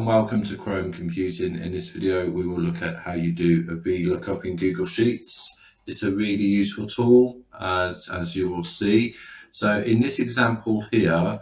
welcome to Chrome Computing. In this video we will look at how you do a VLOOKUP in Google Sheets. It's a really useful tool as you will see. So in this example here,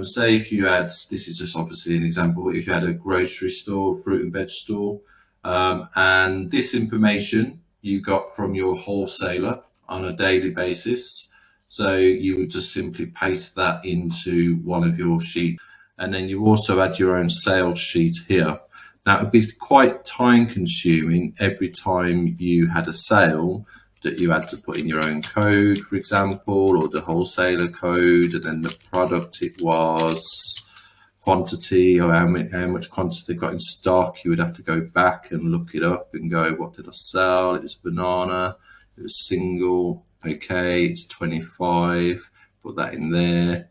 say if you had, this is just obviously an example, if you had a grocery store, fruit and veg store, and this information you got from your wholesaler on a daily basis. So you would just simply paste that into one of your sheets. And then you also add your own sales sheet here. Now it would be quite time consuming every time you had a sale that you had to put in your own code, for example, or the wholesaler code, and then the product it was, quantity, or how much quantity they got in stock. You would have to go back and look it up and go, what did I sell? It was a banana, it was single, okay, it's 25, put that in there.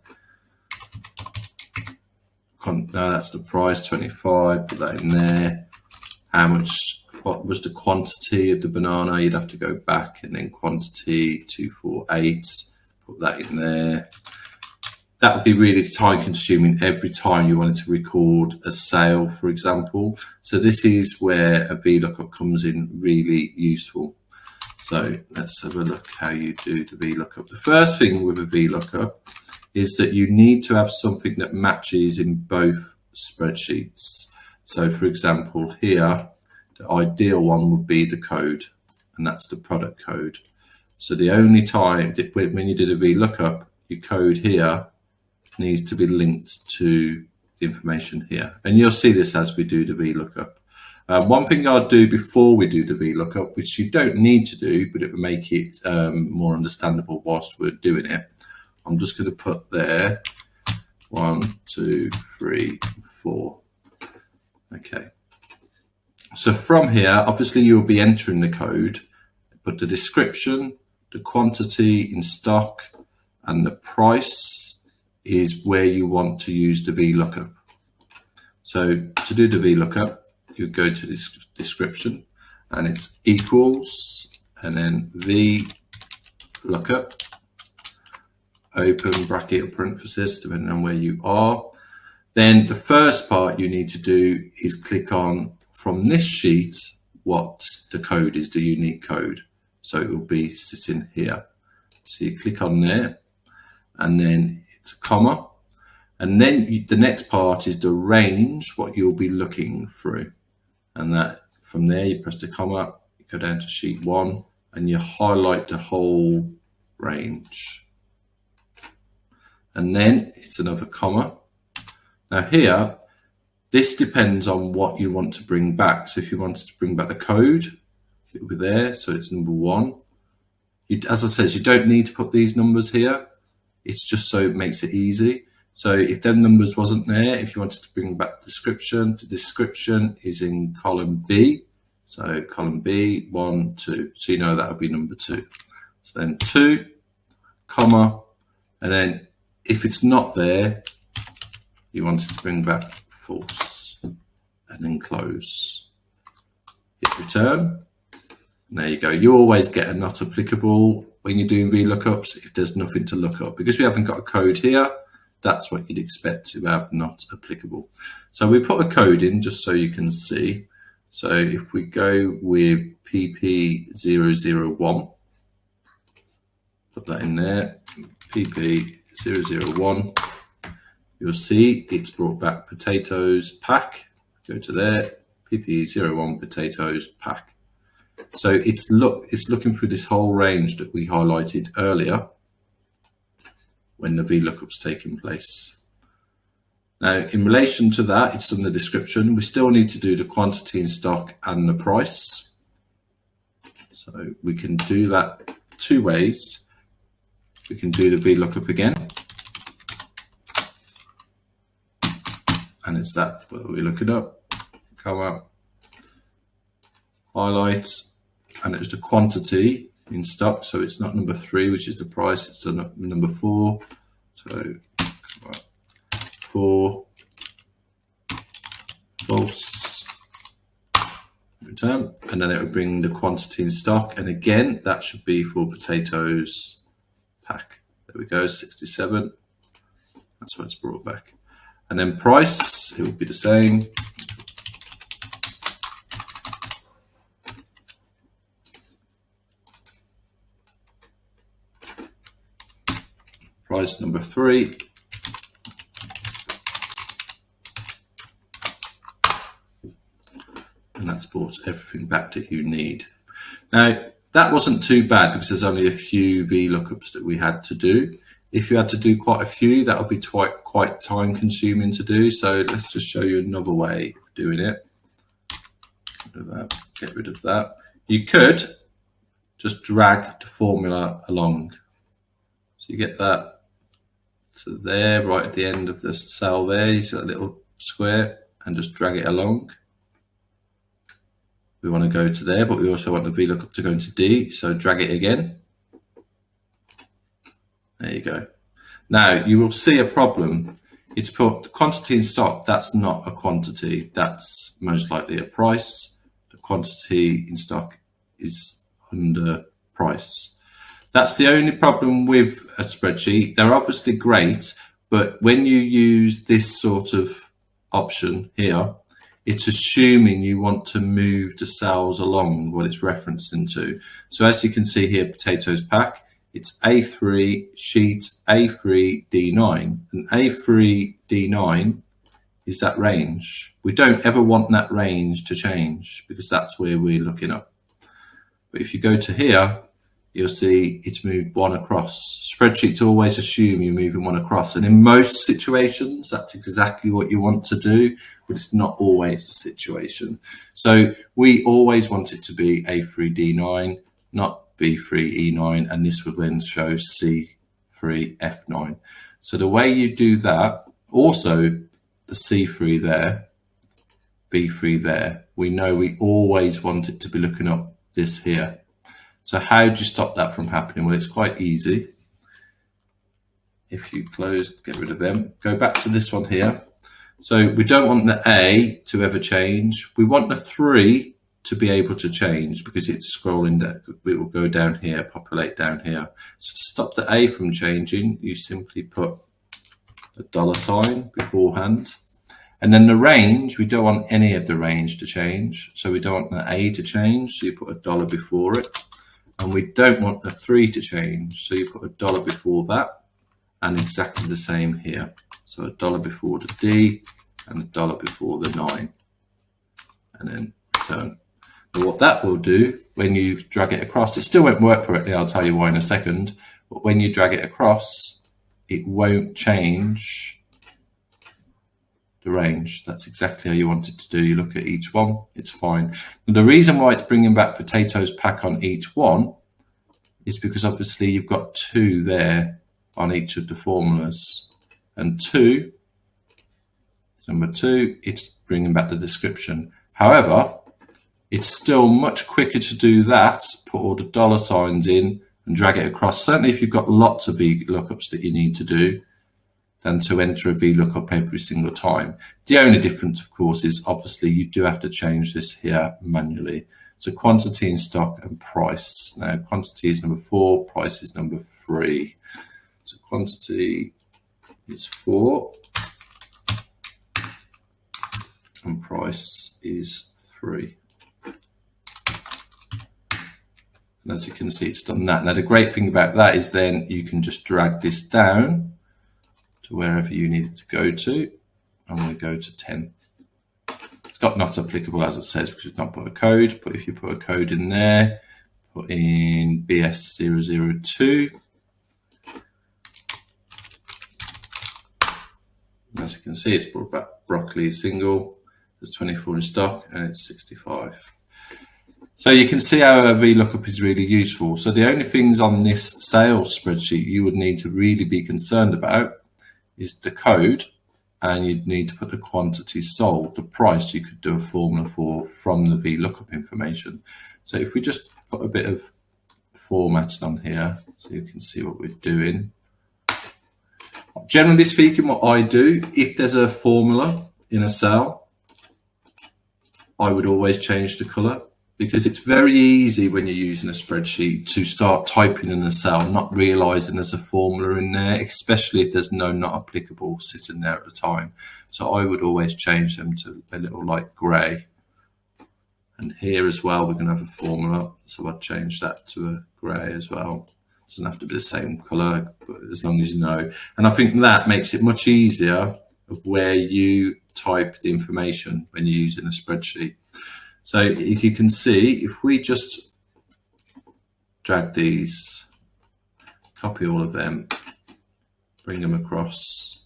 No, that's the price, 25, put that in there. How much, what was the quantity of the banana? You'd have to go back, and then quantity 248, put that in there. That would be really time consuming every time you wanted to record a sale, for example. So this is where a VLOOKUP comes in really useful. So let's have a look how you do the VLOOKUP. The first thing with a VLOOKUP is that you need to have something that matches in both spreadsheets. So for example, here, the ideal one would be the code, and that's the product code. So the only time that when you did a VLOOKUP, your code here needs to be linked to the information here. And you'll see this as we do the VLOOKUP. One thing I'll do before we do the VLOOKUP, which you don't need to do, but it will make it more understandable whilst we're doing it. I'm just going to put there 1, 2, 3, 4. Okay. So from here, obviously you'll be entering the code, but the description, the quantity in stock, and the price is where you want to use the VLOOKUP. So to do the VLOOKUP, you go to this description, and it's equals, and then VLOOKUP, open bracket or parenthesis, depending on where you are. Then the first part you need to do is click on, from this sheet, what the code is, the unique code. So it will be sitting here. So you click on there, and then it's a comma. And then the next part is the range, what you'll be looking through. And that from there, you press the comma, you go down to sheet 1, and you highlight the whole range. And then it's another comma. Now here, this depends on what you want to bring back. So if you wanted to bring back the code, it will be there. So it's number 1. As I said, you don't need to put these numbers here. It's just so it makes it easy. So if them numbers wasn't there, if you wanted to bring back the description is in column B. So column B, 1, 2. So you know that would be number 2. So then 2, comma, and then if it's not there, you wanted to bring back false, and then close. Hit return. And there you go. You always get a not applicable when you're doing VLOOKUPs if there's nothing to look up. Because we haven't got a code here, that's what you'd expect to have not applicable. So we put a code in just so you can see. So if we go with PP001, put that in there, PP001, you'll see it's brought back potatoes pack. Go to there, PP01 potatoes pack. So it's looking through this whole range that we highlighted earlier when the VLOOKUP's taking place. Now, in relation to that, it's in the description. We still need to do the quantity in stock and the price. So we can do that 2 ways. We can do the VLOOKUP again. And it's that, we look it up, come up, highlight, and it's the quantity in stock. So it's not number 3, which is the price, it's number 4. So 4, false, return, and then it would bring the quantity in stock. And again, that should be for potatoes pack. There we go, 67. That's what it's brought back. And then price, it would be the same, price number 3. And that's brought everything back that you need. Now, that wasn't too bad because there's only a few VLOOKUPs that we had to do. If you had to do quite a few, that would be quite time consuming to do. So let's just show you another way of doing it. Get rid of that. You could just drag the formula along. So you get that to there, right at the end of the cell there, you see that little square, and just drag it along. We want to go to there, but we also want the VLOOKUP to go into D, so drag it again. There you go. Now you will see a problem. It's put the quantity in stock. That's not a quantity. That's most likely a price. The quantity in stock is under price. That's the only problem with a spreadsheet. They're obviously great, but when you use this sort of option here, it's assuming you want to move the cells along what it's referencing to. So as you can see here, potatoes pack, it's A3 sheet A3 D9, and A3 D9 is that range. We don't ever want that range to change because that's where we're looking up. But if you go to here, you'll see it's moved one across. Spreadsheets always assume you're moving one across, and in most situations that's exactly what you want to do, but it's not always the situation. So we always want it to be A3D9, not B3E9, and this will then show C3F9. So the way you do that, also the C3 there, B3 there, we know we always want it to be looking up this here. So how do you stop that from happening? Well, it's quite easy. If you close, get rid of them, go back to this one here. So we don't want the A to ever change. We want the 3 to be able to change because it's scrolling down. It will go down here, populate down here. So to stop the A from changing, you simply put a $ beforehand. And then the range, we don't want any of the range to change. So we don't want the A to change, so you put a $ before it. And we don't want the 3 to change, so you put a $ before that, and exactly the same here. So a $ before the D and a $ before the 9, and then return. But what that will do when you drag it across, it still won't work correctly, I'll tell you why in a second, but when you drag it across, it won't change the range. That's exactly how you want it to do. You look at each one, it's fine. And the reason why it's bringing back potatoes pack on each one is because obviously you've got 2 there on each of the formulas, and 2, number 2, it's bringing back the description. However, it's still much quicker to do that, put all the $ in and drag it across, certainly if you've got lots of VLOOKUPs that you need to do, than to enter a VLOOKUP every single time. The only difference, of course, is obviously you do have to change this here manually. So quantity in stock and price. Now quantity is number 4, price is number 3. So quantity is 4 and price is 3. And as you can see, it's done that. Now the great thing about that is then you can just drag this down to wherever you need it to go to. I'm going to go to 10. It's got not applicable as it says because we've not put a code, but if you put a code in there, put in BS002, as you can see, it's brought back broccoli single. There's 24 in stock and it's 65. So you can see how a VLOOKUP is really useful. So the only things on this sales spreadsheet you would need to really be concerned about is the code, and you'd need to put the quantity sold, the price you could do a formula for from the VLOOKUP information. So if we just put a bit of formatting on here so you can see what we're doing. Generally speaking, what I do, if there's a formula in a cell, I would always change the color, because it's very easy when you're using a spreadsheet to start typing in a cell, not realizing there's a formula in there, especially if there's no not applicable sitting there at the time. So I would always change them to a little light gray. And here as well, we're going to have a formula, so I'd change that to a gray as well. Doesn't have to be the same color, but as long as you know. And I think that makes it much easier of where you type the information when you're using a spreadsheet. So as you can see, if we just drag these, copy all of them, bring them across,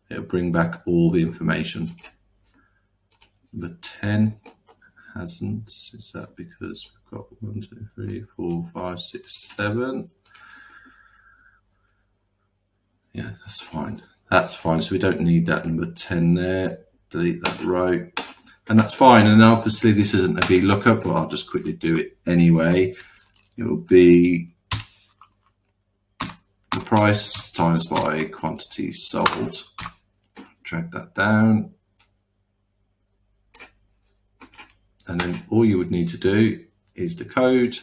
it'll bring back all the information. Number 10 hasn't. Is that because we've got 1, 2, 3, 4, 5, 6, 7? Yeah, that's fine. That's fine. So we don't need that number 10 there. Delete that row. And that's fine. And obviously this isn't a VLOOKUP, but I'll just quickly do it anyway. It will be the price times by quantity sold. Drag that down. And then all you would need to do is the code,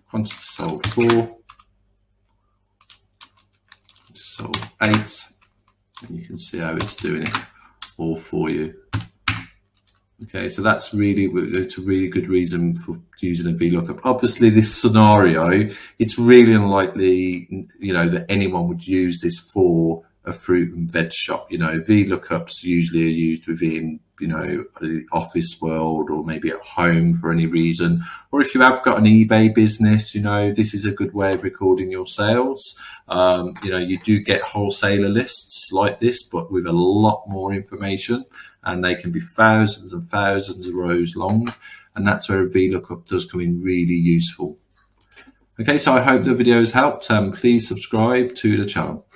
quantity sold 4, sold 8, and you can see how it's doing it all for you. Okay, so it's a really good reason for using a VLOOKUP. Obviously, this scenario, it's really unlikely, that anyone would use this for a fruit and veg shop. VLOOKUPs usually are used within, the office world, or maybe at home for any reason. Or if you have got an eBay business, this is a good way of recording your sales. You do get wholesaler lists like this, but with a lot more information, and they can be thousands and thousands of rows long. And that's where a VLOOKUP does come in really useful. Okay, so I hope the video has helped. Please subscribe to the channel.